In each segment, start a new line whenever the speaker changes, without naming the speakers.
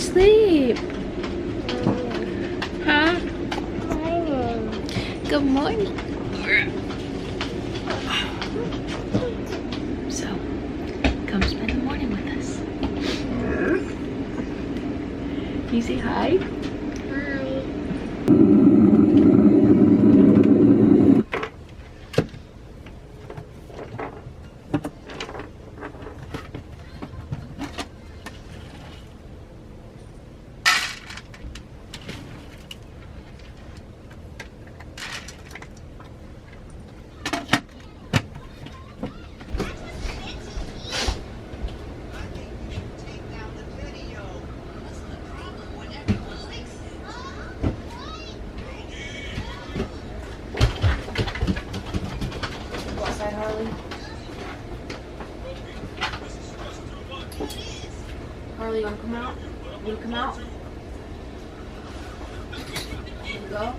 asleep. Huh? Good morning. So, come spend the morning with us. Can you say hi? Harley? Harley, you wanna come out? You wanna come out? You wanna go?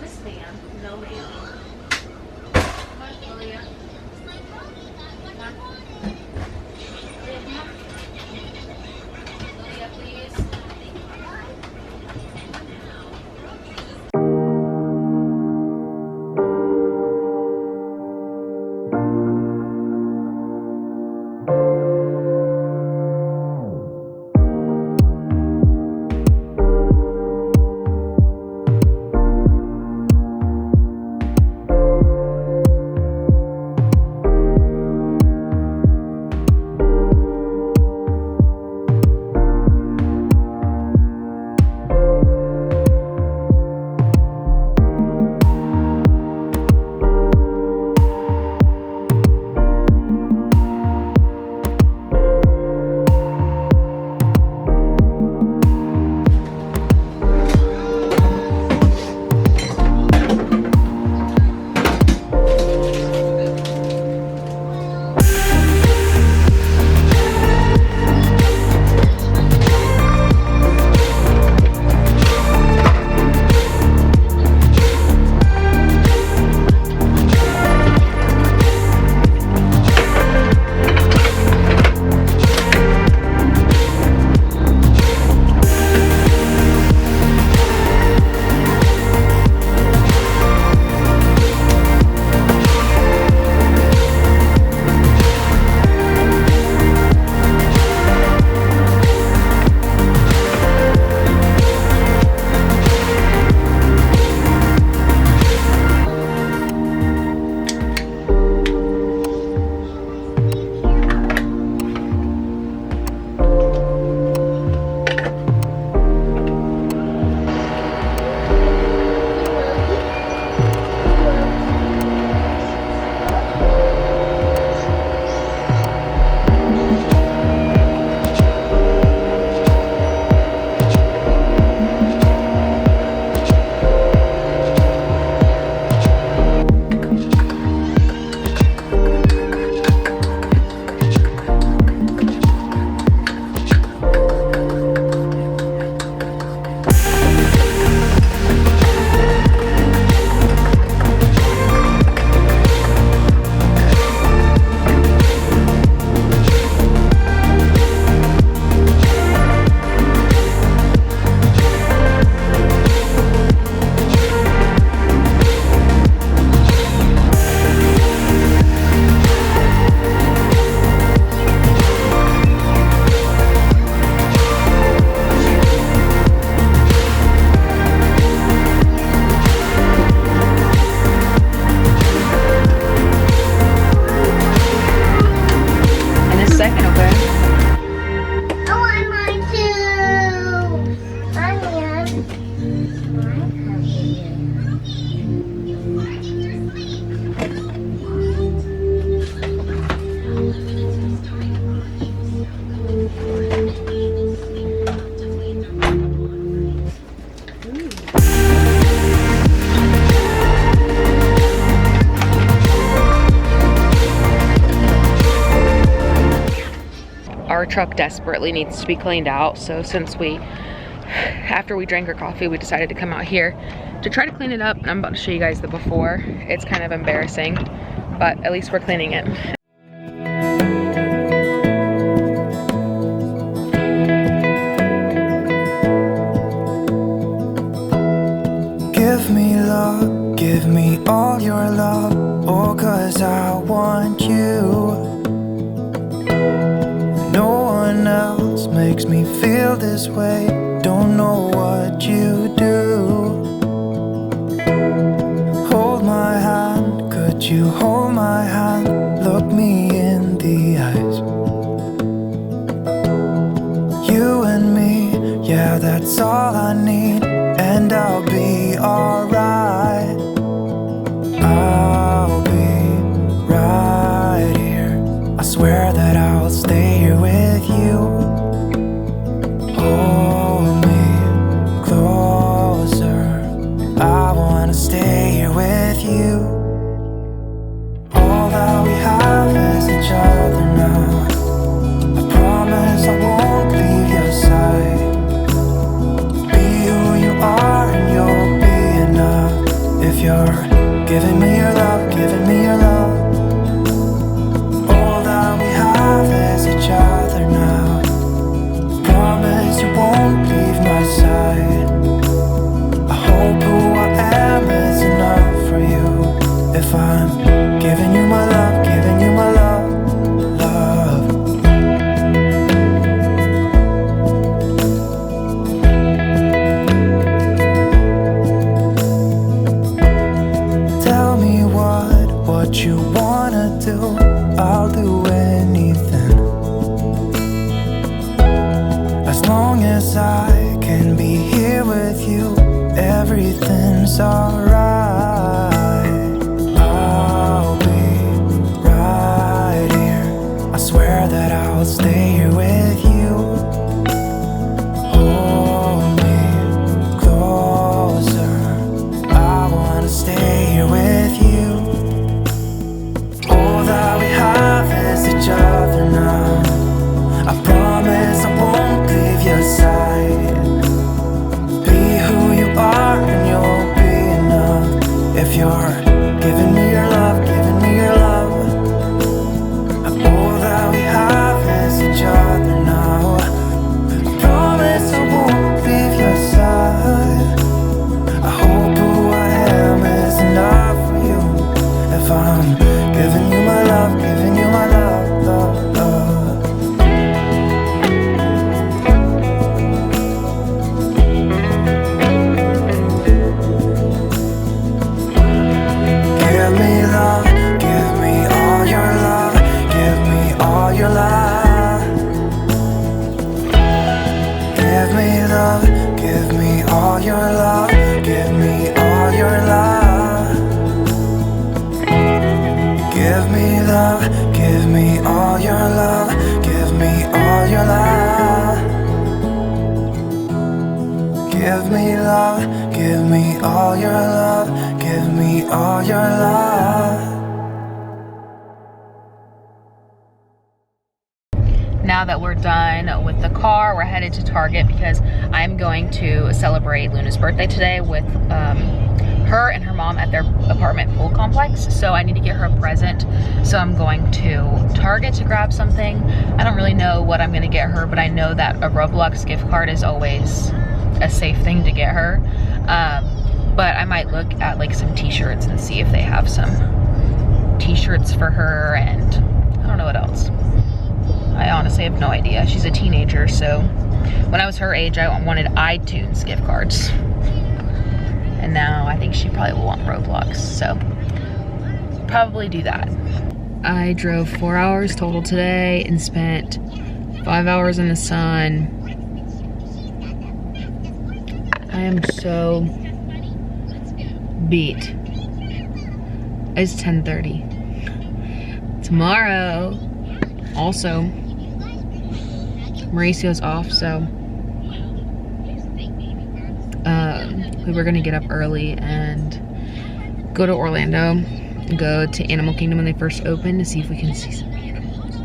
Miss Ma'am. No, ma'am. Come on, Julia. Come on. Julia, please.
truck desperately needs to be cleaned out. So since after we drank our coffee, we decided to come out here to try to clean it up. And I'm about to show you guys the before. It's kind of embarrassing, but at least we're cleaning it.
Give me love, give me all your love, oh, 'cause I want you. No one else makes me feel this way, don't know what you do. Hold my hand, could you hold my hand, look me in the eyes. You and me, yeah, that's all I need, and I'll be alright. I'll be right here, I swear that I'll stay here with you. Hold me closer, I wanna stay here with you. All that we have is each other now. I promise I won't leave your side. Be who you are and you'll be enough. If you're giving me your love, giving me your love. All that we have is each other now. Promise you won't leave my side. I hope who I am is enough for you. If I'm giving you my love, giving you my love, love. Tell me what you wanna do, I'll do anything. As long as I can be here with you, everything's alright. I'll be right here, I swear that I'll stay here with you. Hold me closer, I wanna stay here with you. All that we have is each other now. I promise I won't leave your side. Be who you are and you'll be enough. If you're giving me your love, giving me your love. All that we have is each other now. I promise I won't leave your side. I hope who I am is enough for you. If I'm giving you my love, giving you my love, love, love. Give me love, give me all your love, give me all your love. Give me love, give me all your love, give me all your love. Give me love, give me all your love, give me all your love. Give me love, give me all your love, give me all your love.
Now that we're done with the car, we're headed to Target because I'm going to celebrate Luna's birthday today with her and her mom at their apartment pool complex. So I need to get her a present. So I'm going to Target to grab something. I don't really know what I'm gonna get her, but I know that a Roblox gift card is always a safe thing to get her. But I might look at like some t-shirts and see if they have some t-shirts for her, and I don't know what else. I honestly have no idea. She's a teenager, so when I was her age, I wanted iTunes gift cards. And now I think she probably will want Roblox, so probably do that. I drove 4 hours total today and spent 5 hours in the sun. I am so beat. It's 10:30. Tomorrow, also, Mauricio's off, so we were gonna get up early and go to Orlando, go to Animal Kingdom when they first open to see if we can see some animals.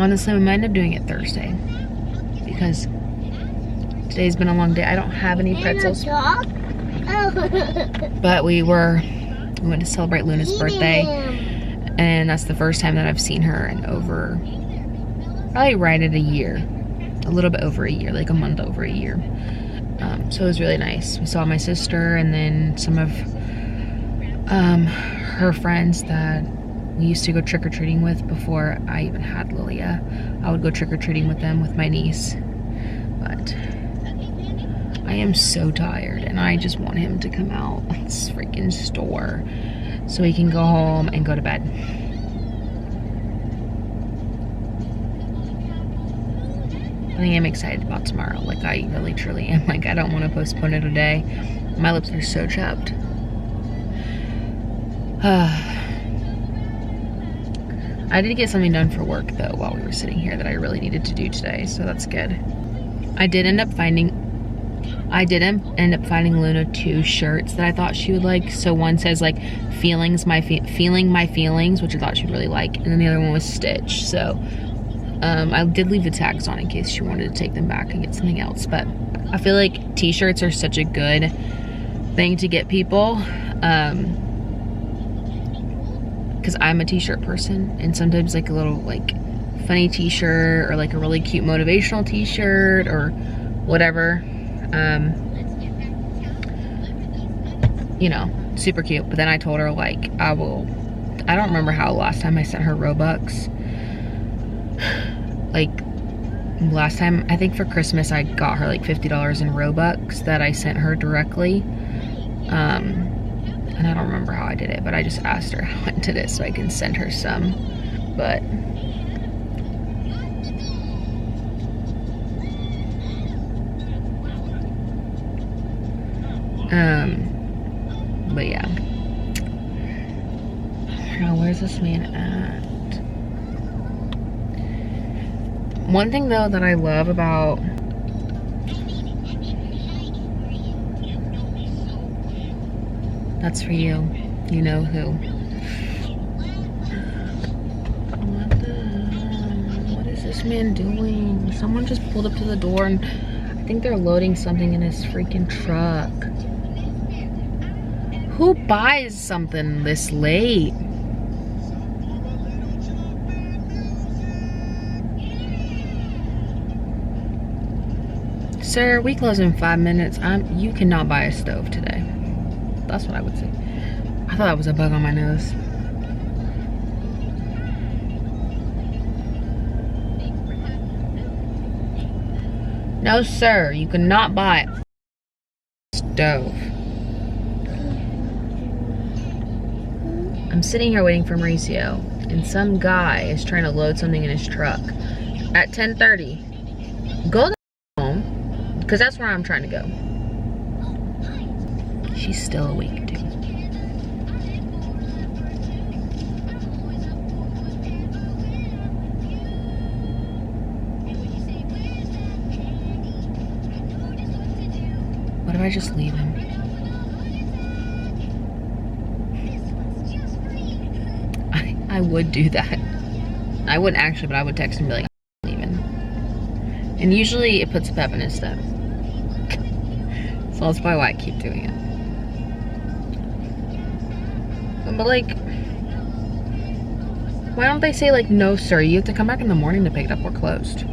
Honestly, we might end up doing it Thursday because today's been a long day. I don't have any pretzels. But we went to celebrate Luna's birthday, and that's the first time that I've seen her in over, probably right at a year. A little bit over a year, like a month over a year. So it was really nice. We saw my sister and then some of her friends that we used to go trick-or-treating with before I even had Lilia. I would go trick-or-treating with them with my niece. But I am so tired and I just want him to come out of this freaking store so he can go home and go to bed. I am excited about tomorrow. Like, I really truly am. Like, I don't want to postpone it a day. My lips are so chapped. I did get something done for work though while we were sitting here that I really needed to do today, so that's good. I did end up finding Luna 2 shirts that I thought she would like. So one says like feeling my feelings, which I thought she'd really like, and then the other one was Stitch. So I did leave the tags on in case she wanted to take them back and get something else. But I feel like t-shirts are such a good thing to get people. Because I'm a t-shirt person, and sometimes like a little like funny t-shirt or like a really cute motivational t-shirt or whatever, you know, super cute. But then I told her like I don't remember how last time I sent her Robux. Like last time, I think for Christmas I got her like $50 in Robux that I sent her directly. And I don't remember how I did it, but I just asked her how I did it so I can send her some. But yeah. Now, where's this man at? One thing though that I love about that's for you. You know who. What is this man doing? Someone just pulled up to the door and I think they're loading something in his freaking truck. Who buys something this late? Sir, we close in 5 minutes. You cannot buy a stove today. That's what I would say. I thought that was a bug on my nose. No, sir, you cannot buy a stove. I'm sitting here waiting for Mauricio, and some guy is trying to load something in his truck at 10:30. Go home, because that's where I'm trying to go. She's still awake too. What if I just leave him? I would do that. I wouldn't actually, but I would text him and be like, I'm leaving. And usually it puts a pep in his step. So that's probably why I keep doing it. But like, why don't they say like, no sir, you have to come back in the morning to pick it up, we're closed.